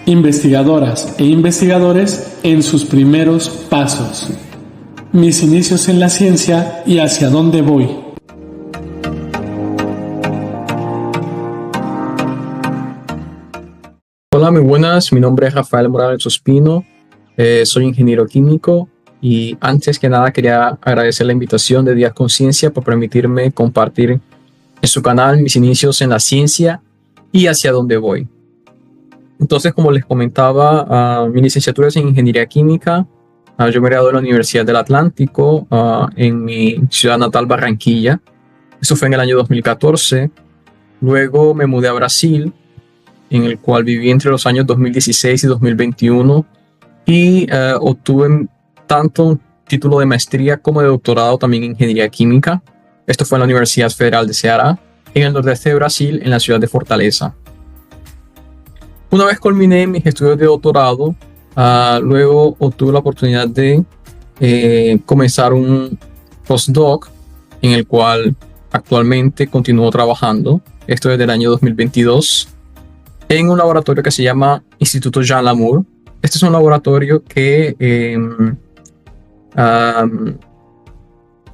investigadoras e investigadores en sus primeros pasos. Mis inicios en la ciencia y hacia dónde voy. Hola, muy buenas. Mi nombre es Rafael Morales Ospino. Soy ingeniero químico y antes que nada quería agradecer la invitación de Días con Ciencia por permitirme compartir en su canal mis inicios en la ciencia y hacia dónde voy. Entonces, como les comentaba, mi licenciatura es en Ingeniería Química. Yo me gradué de la Universidad del Atlántico en mi ciudad natal, Barranquilla. Eso fue en el año 2014. Luego me mudé a Brasil, en el cual viví entre los años 2016 y 2021 y obtuve tanto un título de maestría como de doctorado también en Ingeniería Química. Esto fue en la Universidad Federal de Ceará, en el nordeste de Brasil, en la ciudad de Fortaleza. Una vez culminé mis estudios de doctorado, luego obtuve la oportunidad de comenzar un postdoc en el cual actualmente continúo trabajando. Esto desde el año 2022 en un laboratorio que se llama Instituto Jean Lamour. Este es un laboratorio que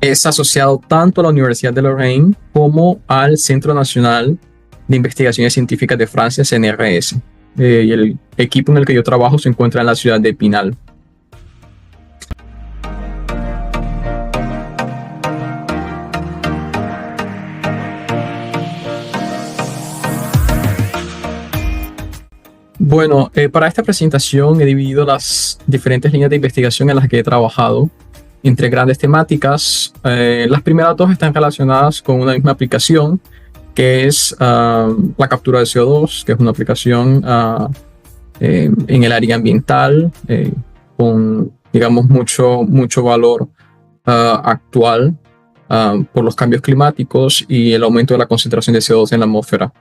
es asociado tanto a la Universidad de Lorraine como al Centro Nacional de Investigaciones Científicas de Francia, CNRS. Y el equipo en el que yo trabajo se encuentra en la ciudad de Epinal. Bueno, para esta presentación he dividido las diferentes líneas de investigación en las que he trabajado entre grandes temáticas. Las primeras dos están relacionadas con una misma aplicación, que es la captura de CO2, que es una aplicación en el área ambiental con, digamos, mucho valor actual por los cambios climáticos y el aumento de la concentración de CO2 en la atmósfera.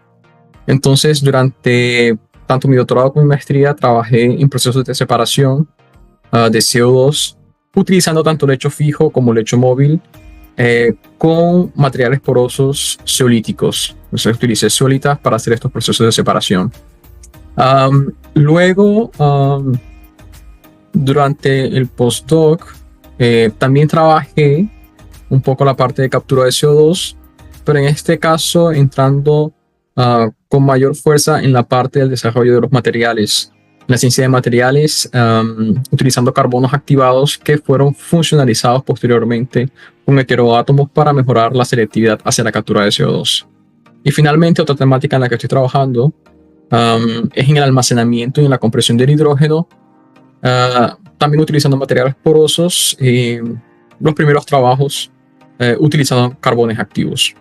Entonces, durante tanto mi doctorado como mi maestría, trabajé en procesos de separación de CO2, utilizando tanto lecho fijo como lecho móvil, con materiales porosos zeolíticos. Entonces utilicé zeolitas para hacer estos procesos de separación. Luego, durante el postdoc, también trabajé un poco la parte de captura de CO2, pero en este caso entrando con mayor fuerza en la parte del desarrollo de los materiales, la ciencia de materiales, utilizando carbonos activados que fueron funcionalizados posteriormente con heteroátomos para mejorar la selectividad hacia la captura de CO2. Y finalmente, otra temática en la que estoy trabajando es en el almacenamiento y en la compresión del hidrógeno, también utilizando materiales porosos. Los primeros trabajos utilizando carbones activos.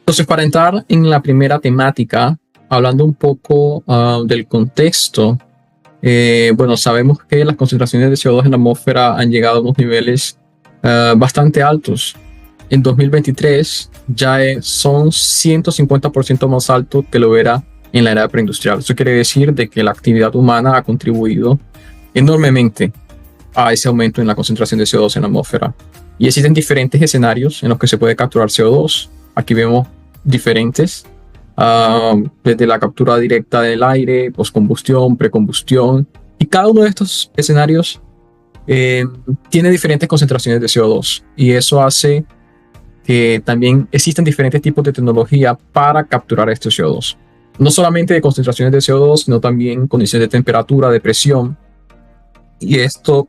Entonces, para entrar en la primera temática, hablando un poco del contexto, bueno, sabemos que las concentraciones de CO2 en la atmósfera han llegado a unos niveles bastante altos. En 2023 ya son 150% más alto que lo era en la era preindustrial. Eso quiere decir de que la actividad humana ha contribuido enormemente a ese aumento en la concentración de CO2 en la atmósfera. Y existen diferentes escenarios en los que se puede capturar CO2. Aquí vemos diferentes, desde la captura directa del aire, postcombustión, precombustión, y cada uno de estos escenarios tiene diferentes concentraciones de CO2, y eso hace que también existen diferentes tipos de tecnología para capturar este CO2. No solamente de concentraciones de CO2, sino también condiciones de temperatura, de presión, y esto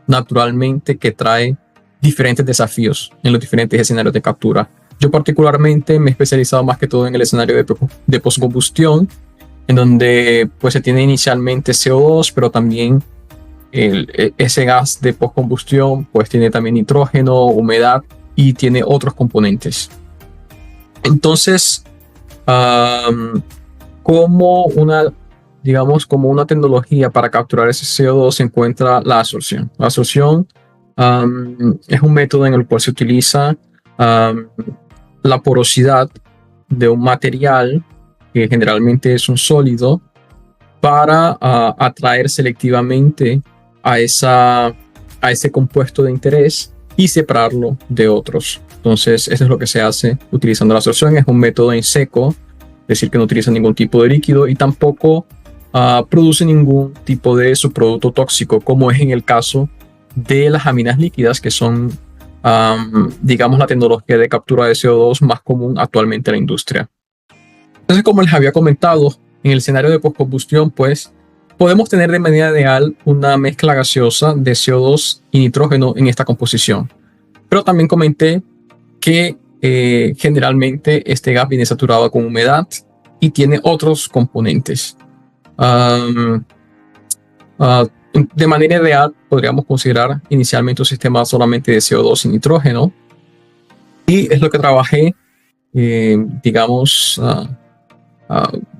naturalmente que trae diferentes desafíos en los diferentes escenarios de captura. Yo particularmente me he especializado más que todo en el escenario de postcombustión, en donde pues se tiene inicialmente CO2, pero también ese gas de postcombustión pues tiene también nitrógeno, humedad y tiene otros componentes. Entonces, como una tecnología para capturar ese CO2 se encuentra la absorción. La absorción es un método en el cual se utiliza la porosidad de un material, que generalmente es un sólido, para atraer selectivamente a ese compuesto de interés y separarlo de otros. Entonces, eso es lo que se hace utilizando la absorción. Es un método en seco, es decir, que no utiliza ningún tipo de líquido y tampoco produce ningún tipo de subproducto tóxico, como es en el caso de las aminas líquidas, que son, digamos, la tecnología de captura de CO2 más común actualmente en la industria. Entonces, como les había comentado, en el escenario de postcombustión, pues, podemos tener de manera ideal una mezcla gaseosa de CO2 y nitrógeno en esta composición. Pero también comenté que generalmente este gas viene saturado con humedad y tiene otros componentes. De manera ideal, podríamos considerar inicialmente un sistema solamente de CO2 y nitrógeno. Y es lo que trabajé, digamos,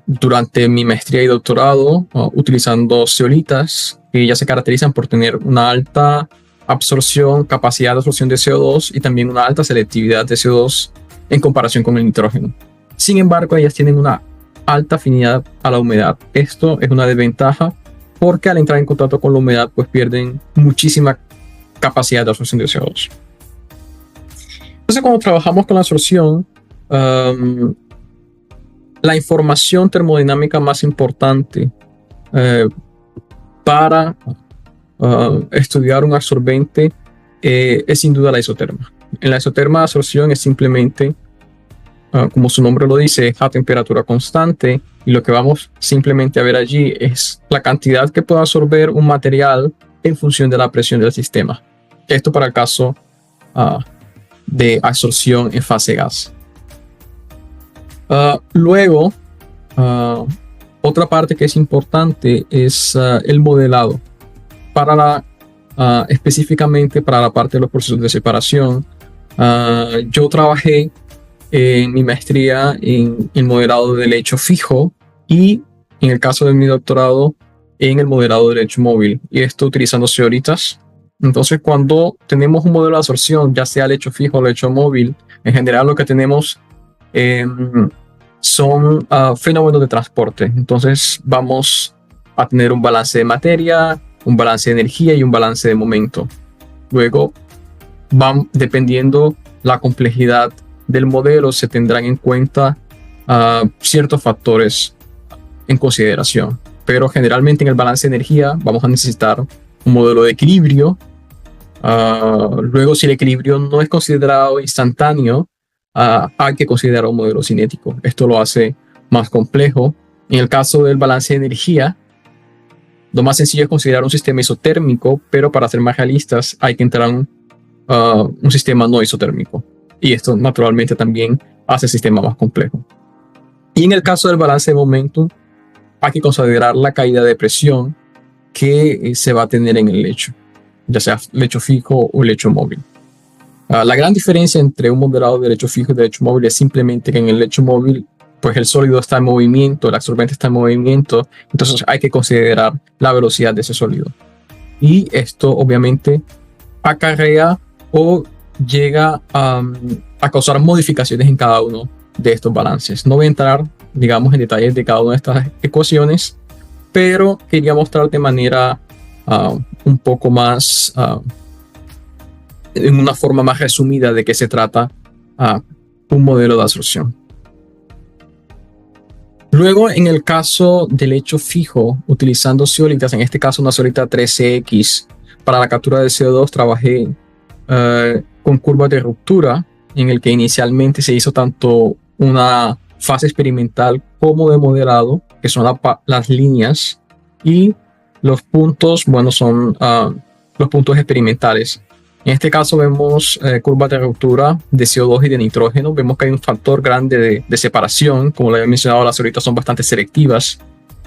durante mi maestría y doctorado, utilizando zeolitas que ya se caracterizan por tener una alta absorción, capacidad de absorción de CO2 y también una alta selectividad de CO2 en comparación con el nitrógeno. Sin embargo, ellas tienen una alta afinidad a la humedad. Esto es una desventaja porque al entrar en contacto con la humedad, pues pierden muchísima capacidad de absorción de CO2. Entonces, cuando trabajamos con la absorción, la información termodinámica más importante para estudiar un absorbente es sin duda la isoterma. En la isoterma de absorción es simplemente, como su nombre lo dice, a temperatura constante, y lo que vamos simplemente a ver allí es la cantidad que puede absorber un material en función de la presión del sistema. Esto para el caso de absorción en fase gas. Luego, otra parte que es importante es el modelado. Específicamente para la parte de los procesos de separación, yo trabajé en mi maestría en el modelado de lecho fijo y en el caso de mi doctorado en el modelado de lecho móvil, y esto utilizando zeolitas. Entonces, cuando tenemos un modelo de absorción, ya sea lecho fijo o lecho móvil, en general lo que tenemos son fenómenos de transporte. Entonces vamos a tener un balance de materia, un balance de energía y un balance de momento. Luego, dependiendo la complejidad del modelo, se tendrán en cuenta ciertos factores en consideración. Pero generalmente en el balance de energía vamos a necesitar un modelo de equilibrio. Luego, si el equilibrio no es considerado instantáneo, hay que considerar un modelo cinético. Esto lo hace más complejo. En el caso del balance de energía, lo más sencillo es considerar un sistema isotérmico, pero para ser más realistas hay que entrar en un sistema no isotérmico. Y esto naturalmente también hace el sistema más complejo. Y en el caso del balance de momentum, hay que considerar la caída de presión que se va a tener en el lecho, ya sea lecho fijo o lecho móvil. La gran diferencia entre un modelado de lecho fijo y de lecho móvil es simplemente que en el lecho móvil, pues el sólido está en movimiento, el absorbente está en movimiento, entonces hay que considerar la velocidad de ese sólido. Y esto obviamente acarrea o llega a causar modificaciones en cada uno de estos balances. No voy a entrar, digamos, en detalles de cada una de estas ecuaciones, pero quería mostrar de manera un poco más, en una forma más resumida de qué se trata un modelo de absorción. Luego, en el caso del lecho fijo, utilizando zeolitas, en este caso una zeolita 13X, para la captura de CO2 trabajé con curvas de ruptura, en el que inicialmente se hizo tanto una fase experimental como de modelado, que son las líneas, y los puntos, bueno, son los puntos experimentales. En este caso vemos curvas de ruptura de CO2 y de nitrógeno. Vemos que hay un factor grande de separación. Como lo había mencionado, las zeolitas son bastante selectivas,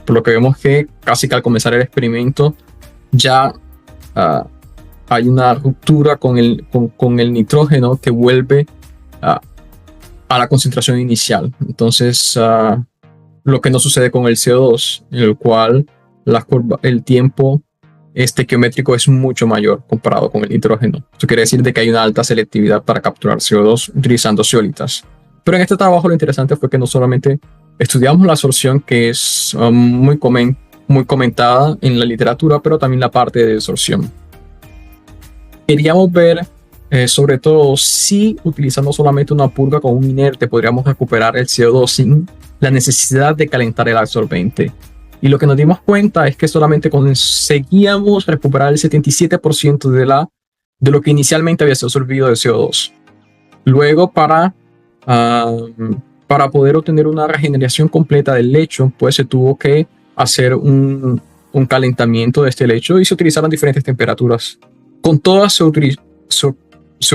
por lo que vemos que casi que al comenzar el experimento ya hay una ruptura con el nitrógeno que vuelve a la concentración inicial. Entonces, lo que no sucede con el CO2, en el cual el tiempo estequiométrico es mucho mayor comparado con el nitrógeno. Esto quiere decir de que hay una alta selectividad para capturar CO2 utilizando zeolitas. Pero en este trabajo lo interesante fue que no solamente estudiamos la absorción, que es muy comentada en la literatura, pero también la parte de desorción. Queríamos ver sobre todo si utilizando solamente una purga con un inerte podríamos recuperar el CO2 sin la necesidad de calentar el absorbente. Y lo que nos dimos cuenta es que solamente conseguíamos recuperar el 77% de lo que inicialmente había sido absorbido de CO2. Luego, para poder obtener una regeneración completa del lecho, pues se tuvo que hacer un calentamiento de este lecho y se utilizaron diferentes temperaturas. Con todas se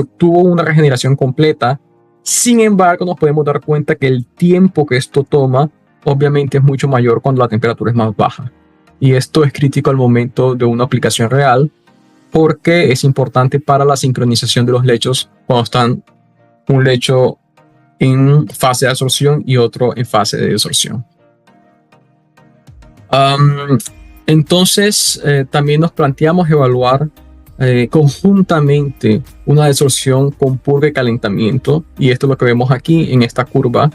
obtuvo una regeneración completa. Sin embargo, nos podemos dar cuenta que el tiempo que esto toma obviamente es mucho mayor cuando la temperatura es más baja. Y esto es crítico al momento de una aplicación real, porque es importante para la sincronización de los lechos cuando están un lecho en fase de absorción y otro en fase de desorción. Entonces, también nos planteamos evaluar conjuntamente una desorción con purga y calentamiento, y esto es lo que vemos aquí en esta curva.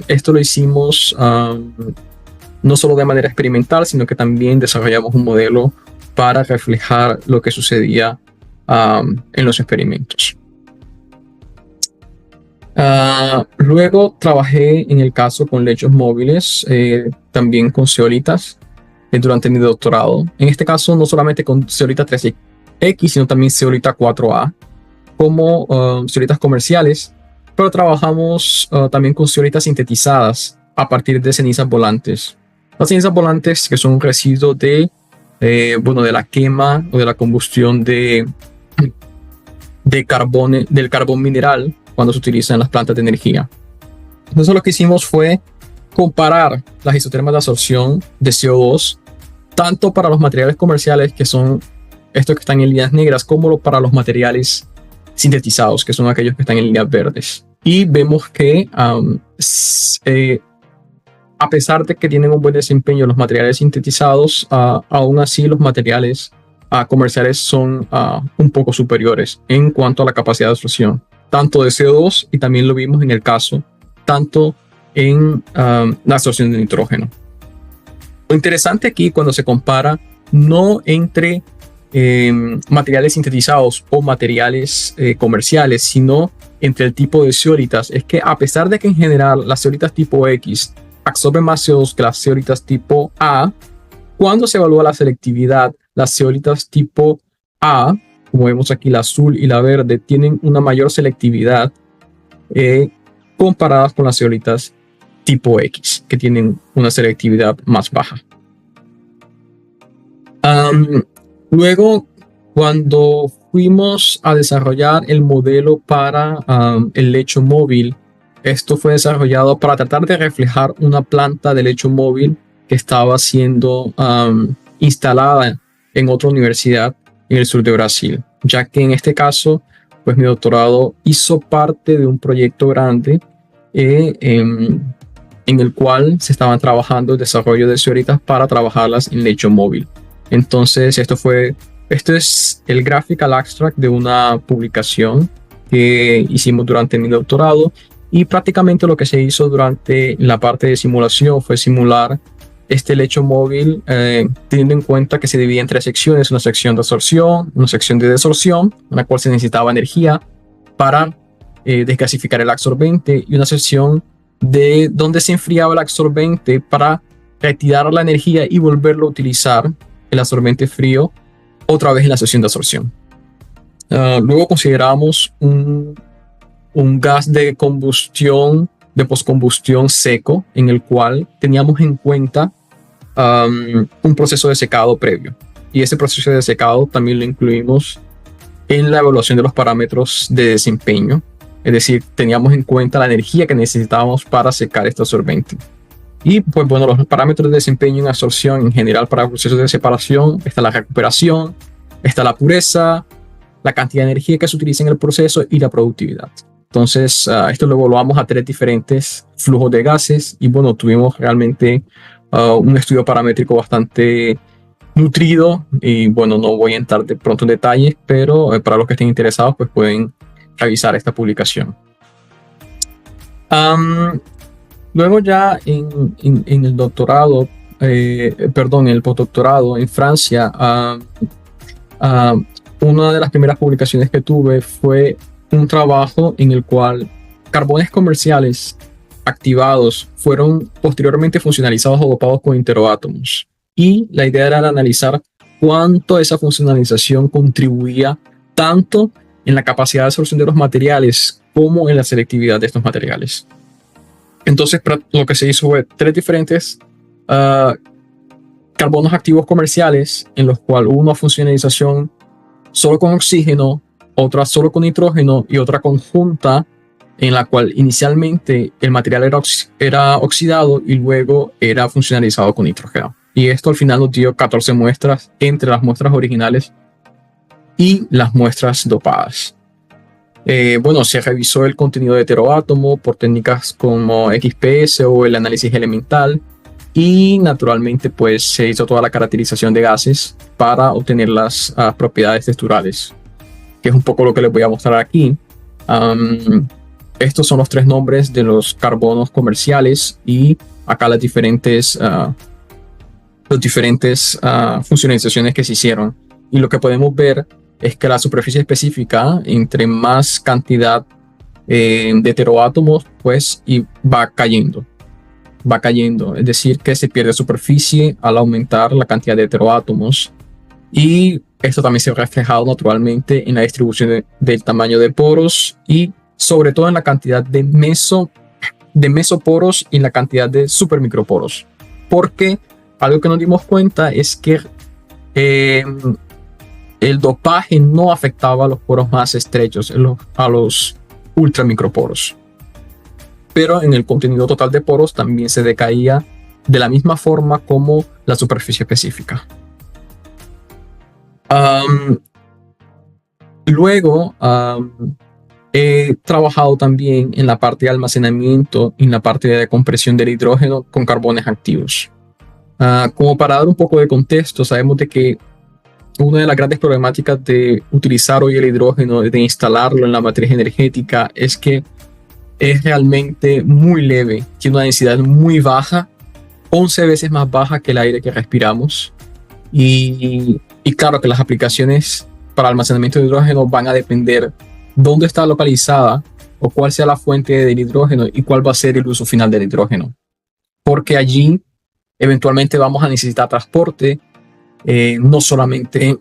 Esto lo hicimos no solo de manera experimental, sino que también desarrollamos un modelo para reflejar lo que sucedía en los experimentos. Luego trabajé en el caso con lechos móviles, también con zeolitas durante mi doctorado. En este caso no solamente con zeolita 3X, sino también zeolita 4A como zeolitas comerciales, pero trabajamos también con zeolitas sintetizadas a partir de cenizas volantes. Las cenizas volantes, que son un residuo de la quema o de la combustión del carbón mineral cuando se utiliza en las plantas de energía. Entonces lo que hicimos fue comparar las isotermas de absorción de CO2 tanto para los materiales comerciales, que son estos que están en líneas negras, como para los materiales sintetizados, que son aquellos que están en líneas verdes. Y vemos que a pesar de que tienen un buen desempeño los materiales sintetizados, aún así los materiales comerciales son un poco superiores en cuanto a la capacidad de absorción, tanto de CO2, y también lo vimos en el caso, tanto en la absorción de nitrógeno. Lo interesante aquí, cuando se compara no entre materiales sintetizados o materiales comerciales, sino entre el tipo de zeolitas, es que a pesar de que en general las zeolitas tipo X absorben más CO2 que las zeolitas tipo A, cuando se evalúa la selectividad, las zeolitas tipo A, como vemos aquí, la azul y la verde, tienen una mayor selectividad comparadas con las zeolitas tipo X, que tienen una selectividad más baja. Luego, cuando fuimos a desarrollar el modelo para el lecho móvil, esto fue desarrollado para tratar de reflejar una planta de lecho móvil que estaba siendo instalada en otra universidad en el sur de Brasil, ya que en este caso, pues mi doctorado hizo parte de un proyecto grande en el cual se estaban trabajando el desarrollo de zeolitas para trabajarlas en lecho móvil. Entonces, esto es el graphical abstract de una publicación que hicimos durante mi doctorado, y prácticamente lo que se hizo durante la parte de simulación fue simular este lecho móvil teniendo en cuenta que se dividía en tres secciones: una sección de absorción, una sección de desorción, en la cual se necesitaba energía para desgasificar el absorbente, y una sección de donde se enfriaba el absorbente para retirar la energía y volverlo a utilizar el absorbente frío otra vez en la sección de absorción. Luego consideramos un gas de combustión, de postcombustión seco, en el cual teníamos en cuenta un proceso de secado previo, y ese proceso de secado también lo incluimos en la evaluación de los parámetros de desempeño. Es decir, teníamos en cuenta la energía que necesitábamos para secar este absorbente. Y pues bueno, los parámetros de desempeño en absorción en general para procesos de separación: está la recuperación, está la pureza, la cantidad de energía que se utiliza en el proceso y la productividad. Entonces, esto lo evaluamos a 3 diferentes flujos de gases, y bueno, tuvimos realmente un estudio paramétrico bastante nutrido, y bueno, no voy a entrar de pronto en detalles, pero para los que estén interesados, pues pueden revisar esta publicación. Luego ya en el doctorado, en el postdoctorado en Francia, una de las primeras publicaciones que tuve fue un trabajo en el cual carbones comerciales activados fueron posteriormente funcionalizados o dopados con interoátomos. Y la idea era analizar cuánto esa funcionalización contribuía tanto en la capacidad de absorción de los materiales como en la selectividad de estos materiales. Entonces, lo que se hizo fue 3 diferentes carbonos activos comerciales, en los cuales hubo una funcionalización solo con oxígeno, otra solo con nitrógeno y otra conjunta, en la cual inicialmente el material era oxidado y luego era funcionalizado con nitrógeno. Y esto al final nos dio 14 muestras entre las muestras originales y las muestras dopadas. Bueno, se revisó el contenido de heteroátomo por técnicas como XPS o el análisis elemental, y naturalmente pues se hizo toda la caracterización de gases para obtener las propiedades texturales, que es un poco lo que les voy a mostrar aquí. Estos son los 3 nombres de los carbonos comerciales y acá las diferentes funcionalizaciones que se hicieron. Y lo que podemos ver es que la superficie específica, entre más cantidad de heteroátomos, pues y va cayendo. Es decir, que se pierde superficie al aumentar la cantidad de heteroátomos. Y esto también se ha reflejado naturalmente en la distribución del tamaño de poros y sobre todo en la cantidad de mesoporos y en la cantidad de supermicroporos. Porque algo que nos dimos cuenta es que el dopaje no afectaba a los poros más estrechos, a los ultramicroporos. Pero en el contenido total de poros también se decaía de la misma forma como la superficie específica. Luego he trabajado también en la parte de almacenamiento y en la parte de compresión del hidrógeno con carbones activos. Como para dar un poco de contexto, sabemos de que una de las grandes problemáticas de utilizar hoy el hidrógeno, de instalarlo en la matriz energética, es que es realmente muy leve, tiene una densidad muy baja, 11 veces más baja que el aire que respiramos. Y claro que las aplicaciones para almacenamiento de hidrógeno van a depender dónde está localizada o cuál sea la fuente del hidrógeno y cuál va a ser el uso final del hidrógeno. Porque allí eventualmente vamos a necesitar transporte, no solamente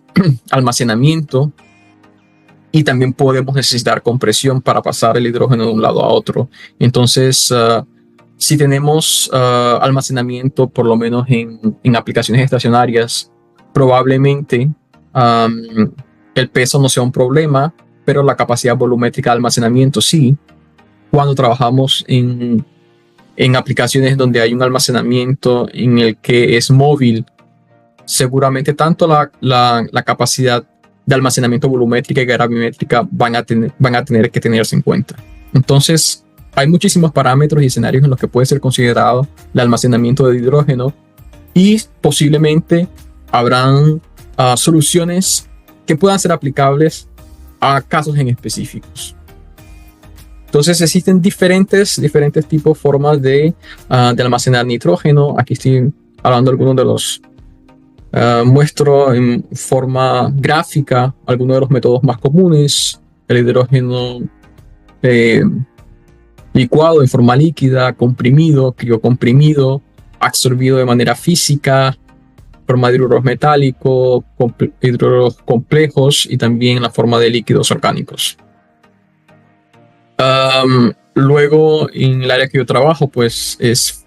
almacenamiento, y también podemos necesitar compresión para pasar el hidrógeno de un lado a otro. Entonces, si tenemos almacenamiento, por lo menos en aplicaciones estacionarias, probablemente el peso no sea un problema, pero la capacidad volumétrica de almacenamiento sí. Cuando trabajamos en aplicaciones donde hay un almacenamiento en el que es móvil, seguramente tanto la capacidad de almacenamiento volumétrica y gravimétrica van a tener que tenerse en cuenta. Entonces, hay muchísimos parámetros y escenarios en los que puede ser considerado el almacenamiento de hidrógeno, y posiblemente habrán soluciones que puedan ser aplicables a casos en específicos. Entonces existen diferentes tipos, formas de almacenar nitrógeno. Aquí estoy hablando de algunos de los muestro en forma gráfica algunos de los métodos más comunes: el hidrógeno licuado en forma líquida, comprimido, criocomprimido, absorbido de manera física, forma de hidruros metálicos, hidruros complejos, y también la forma de líquidos orgánicos. Luego, en el área que yo trabajo, pues es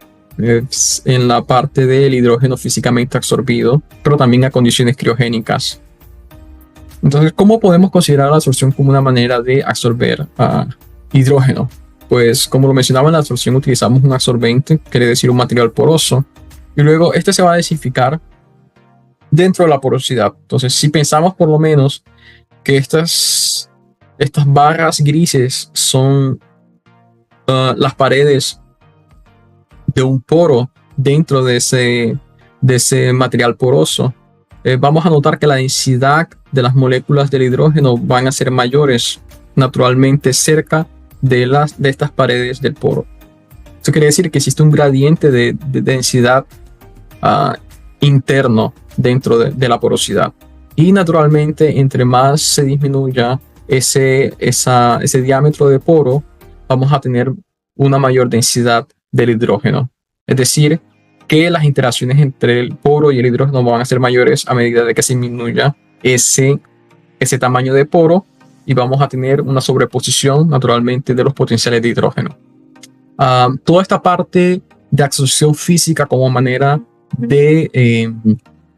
en la parte del hidrógeno físicamente absorbido, pero también a condiciones criogénicas. Entonces, ¿cómo podemos considerar la absorción como una manera de absorber hidrógeno? Pues, como lo mencionaba, en la absorción utilizamos un absorbente, quiere decir un material poroso, y luego este se va a desificar dentro de la porosidad. Entonces, si pensamos por lo menos que estas barras grises son las paredes de un poro dentro de ese material poroso, vamos a notar que la densidad de las moléculas del hidrógeno van a ser mayores naturalmente cerca de estas paredes del poro. Eso quiere decir que existe un gradiente de densidad interno dentro de la porosidad, y naturalmente entre más se disminuya ese diámetro de poro, vamos a tener una mayor densidad del hidrógeno. Es decir, que las interacciones entre el poro y el hidrógeno van a ser mayores a medida de que se disminuya ese tamaño de poro, y vamos a tener una sobreposición naturalmente de los potenciales de hidrógeno. Toda esta parte de absorción física como manera de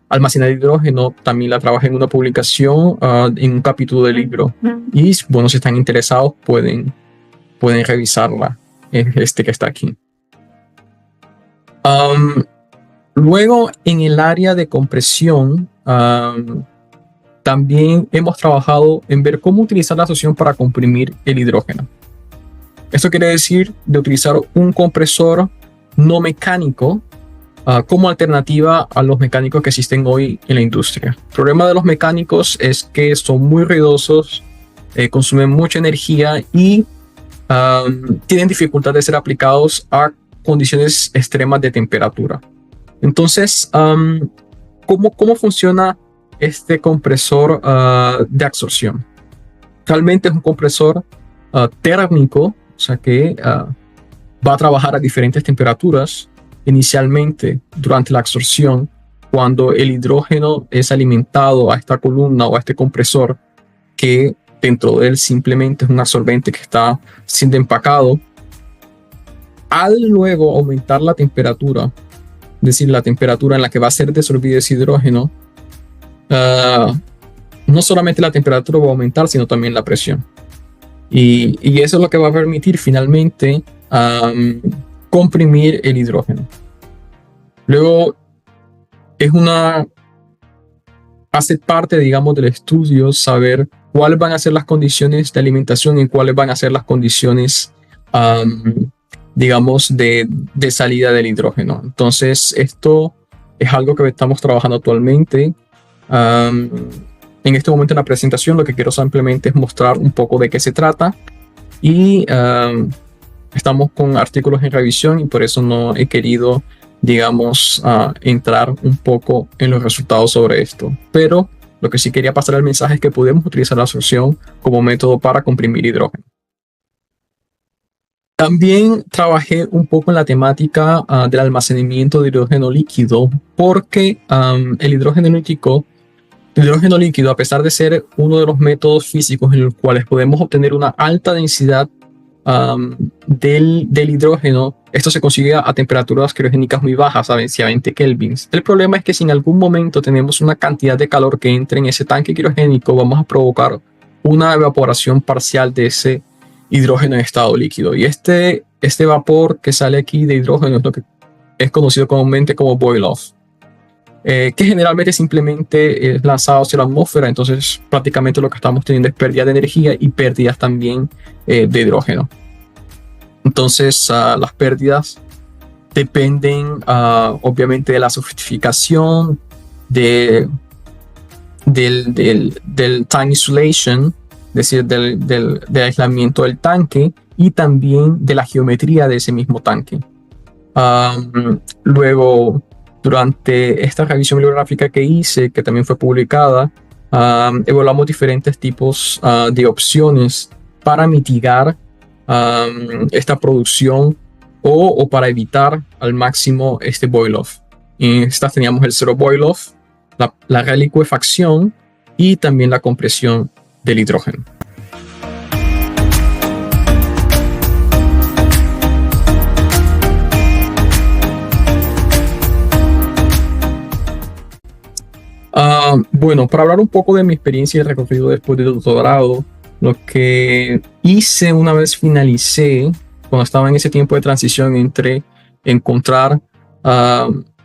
almacenar hidrógeno también la trabajé en una publicación en un capítulo del libro, y bueno, si están interesados pueden revisarla, que está aquí. Luego, en el área de compresión, también hemos trabajado en ver cómo utilizar la absorción para comprimir el hidrógeno. Esto quiere decir de utilizar un compresor no mecánico como alternativa a los mecánicos que existen hoy en la industria. El problema de los mecánicos es que son muy ruidosos, consumen mucha energía y tienen dificultad de ser aplicados a condiciones extremas de temperatura. Entonces, ¿cómo funciona este compresor de absorción? Realmente es un compresor térmico, o sea que va a trabajar a diferentes temperaturas inicialmente durante la absorción, cuando el hidrógeno es alimentado a esta columna o a este compresor, que dentro de él simplemente es un absorbente que está siendo empacado. Al luego aumentar la temperatura, es decir, la temperatura en la que va a ser desorbido ese hidrógeno, no solamente la temperatura va a aumentar, sino también la presión. Y eso es lo que va a permitir finalmente comprimir el hidrógeno. Luego, hace parte, digamos, del estudio saber cuáles van a ser las condiciones de alimentación y cuáles van a ser las condiciones, digamos, de salida del hidrógeno. Entonces, esto es algo que estamos trabajando actualmente. En este momento en la presentación lo que quiero simplemente es mostrar un poco de qué se trata, y estamos con artículos en revisión y por eso no he querido, digamos, entrar un poco en los resultados sobre esto. Pero lo que sí quería pasar el mensaje es que podemos utilizar la absorción como método para comprimir hidrógeno. También trabajé un poco en la temática del almacenamiento de hidrógeno líquido, porque el hidrógeno líquido, a pesar de ser uno de los métodos físicos en los cuales podemos obtener una alta densidad del hidrógeno, esto se consigue a temperaturas criogénicas muy bajas, a 20 kelvins. El problema es que si en algún momento tenemos una cantidad de calor que entre en ese tanque criogénico, vamos a provocar una evaporación parcial de ese hidrógeno en estado líquido. Y este vapor que sale aquí de hidrógeno es lo que es conocido comúnmente como boil-off, que generalmente simplemente es lanzado hacia la atmósfera. Entonces prácticamente lo que estamos teniendo es pérdida de energía y pérdidas también de hidrógeno. Entonces las pérdidas dependen obviamente de la sofisticación del tank insulation, es decir, del aislamiento del tanque, y también de la geometría de ese mismo tanque. Luego, durante esta revisión bibliográfica que hice, que también fue publicada, evaluamos diferentes tipos de opciones para mitigar esta producción o para evitar al máximo este boil-off. En estas teníamos el zero boil-off, la reliquefacción y también la compresión del hidrógeno. Bueno, para hablar un poco de mi experiencia y recorrido después del doctorado, lo que hice una vez finalicé, cuando estaba en ese tiempo de transición entre encontrar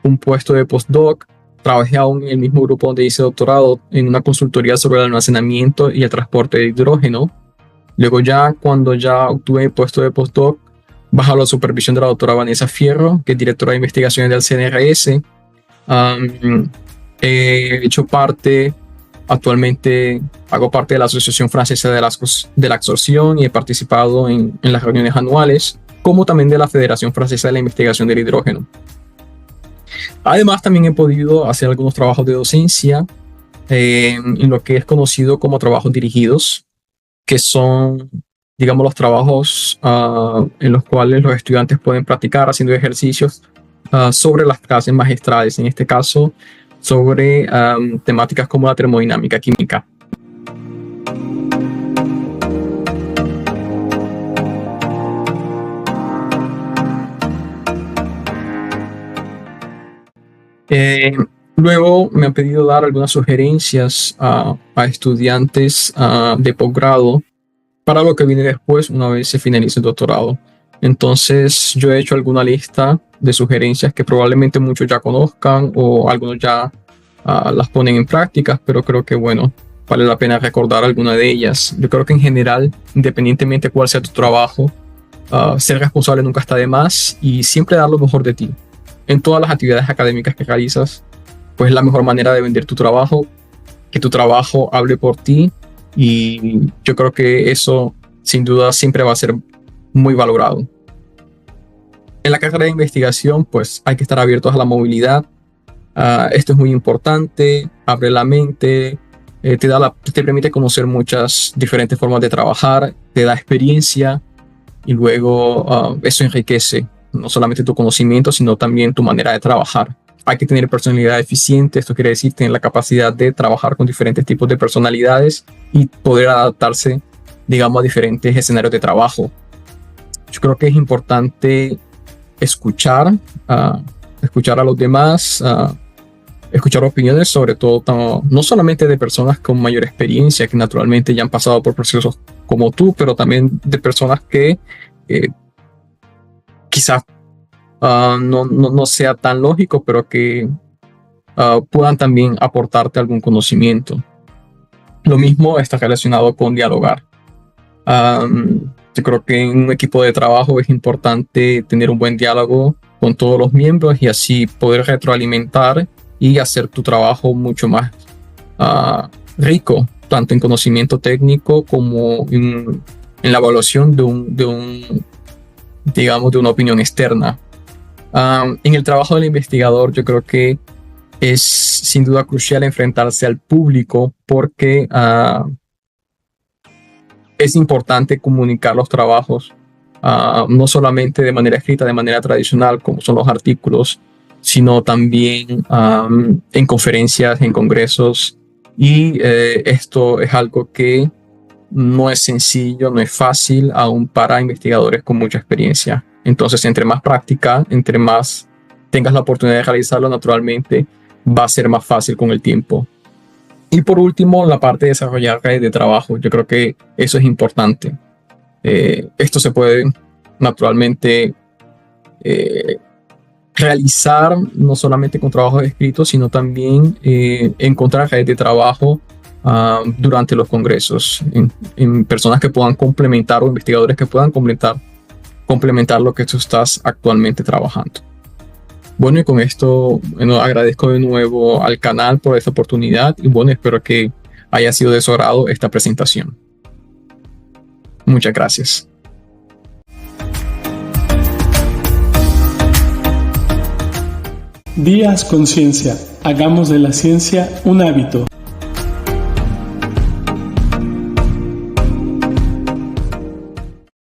un puesto de postdoc, trabajé aún en el mismo grupo donde hice doctorado en una consultoría sobre el almacenamiento y el transporte de hidrógeno. Luego cuando ya obtuve el puesto de postdoc, bajo la supervisión de la doctora Vanessa Fierro, que es directora de investigaciones del CNRS, he hecho actualmente hago parte de la Asociación Francesa de la Absorción y he participado en las reuniones anuales, como también de la Federación Francesa de la Investigación del Hidrógeno. Además, también he podido hacer algunos trabajos de docencia en lo que es conocido como trabajos dirigidos, que son digamos, los trabajos en los cuales los estudiantes pueden practicar haciendo ejercicios sobre las clases magistrales, en este caso sobre temáticas como la termodinámica química. Luego me han pedido dar algunas sugerencias a estudiantes de posgrado para lo que viene después una vez se finalice el doctorado. Entonces yo he hecho alguna lista de sugerencias que probablemente muchos ya conozcan o algunos ya las ponen en práctica, pero creo que bueno, vale la pena recordar alguna de ellas. Yo creo que en general, independientemente de cuál sea tu trabajo, ser responsable nunca está de más y siempre dar lo mejor de ti. En todas las actividades académicas que realizas, pues es la mejor manera de vender tu trabajo, que tu trabajo hable por ti, y yo creo que eso sin duda siempre va a ser muy valorado. En la carrera de investigación, pues hay que estar abiertos a la movilidad. Esto es muy importante, abre la mente, te permite conocer muchas diferentes formas de trabajar, te da experiencia y luego eso enriquece no solamente tu conocimiento, sino también tu manera de trabajar. Hay que tener personalidad eficiente, esto quiere decir tener la capacidad de trabajar con diferentes tipos de personalidades y poder adaptarse, digamos, a diferentes escenarios de trabajo. Yo creo que es importante escuchar a los demás, escuchar opiniones, sobre todo no solamente de personas con mayor experiencia, que naturalmente ya han pasado por procesos como tú, pero también de personas que quizás no sea tan lógico, pero que puedan también aportarte algún conocimiento. Lo mismo está relacionado con dialogar. Yo creo que en un equipo de trabajo es importante tener un buen diálogo con todos los miembros y así poder retroalimentar y hacer tu trabajo mucho más rico, tanto en conocimiento técnico como en la evaluación digamos, de una opinión externa. En el trabajo del investigador, yo creo que es sin duda crucial enfrentarse al público porque es importante comunicar los trabajos, no solamente de manera escrita, de manera tradicional, como son los artículos, sino también en conferencias, en congresos. Y esto es algo que no es sencillo, no es fácil, aún para investigadores con mucha experiencia. Entonces, entre más práctica, entre más tengas la oportunidad de realizarlo, naturalmente va a ser más fácil con el tiempo. Y por último, la parte de desarrollar redes de trabajo. Yo creo que eso es importante. Esto se puede naturalmente realizar no solamente con trabajos escritos, sino también encontrar redes de trabajo durante los congresos, en personas que puedan complementar o investigadores que puedan complementar lo que tú estás actualmente trabajando. Bueno, y con esto agradezco de nuevo al canal por esta oportunidad y bueno, espero que haya sido de su agrado esta presentación. Muchas gracias. Días con Ciencia. Hagamos de la ciencia un hábito.